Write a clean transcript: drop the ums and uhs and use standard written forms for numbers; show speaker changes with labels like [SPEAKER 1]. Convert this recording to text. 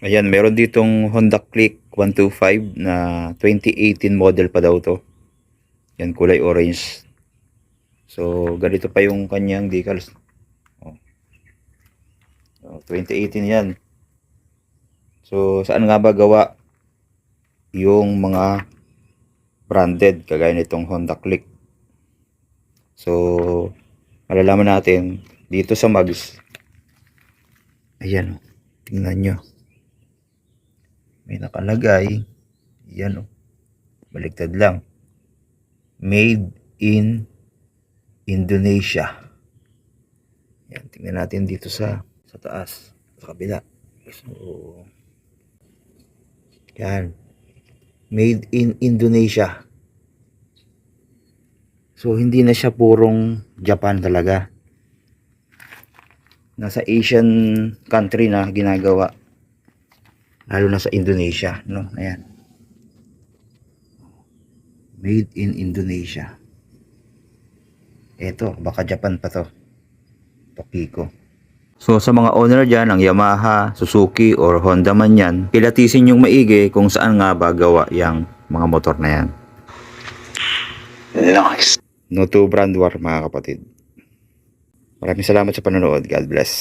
[SPEAKER 1] Ayan, meron ditong Honda Click 125 na 2018 model pa daw to. Yan, kulay orange. So, ganito pa yung kanyang decals. Oh. So, 2018 yan. So, saan nga ba gawa yung mga branded kagaya nitong Honda Click? So, malalaman natin dito sa mags. Ayan, tingnan nyo. May nakalagay. Yan, baligtad lang. Made in Indonesia. Yan, tingnan natin dito sa taas, sa kabila. So, yan. Made in Indonesia. So, hindi na siya purong Japan talaga. Nasa Asian country na ginagawa. Lalo na sa Indonesia, no? Ayan. Made in Indonesia. Eto, baka Japan pa to. Tokiko. So sa mga owner dyan ng Yamaha, Suzuki or Honda man yan, pilatisin yung maigi kung saan nga ba gawa yung mga motor na yan. Nice. No to brand war mga kapatid. Maraming salamat sa panonood. God bless.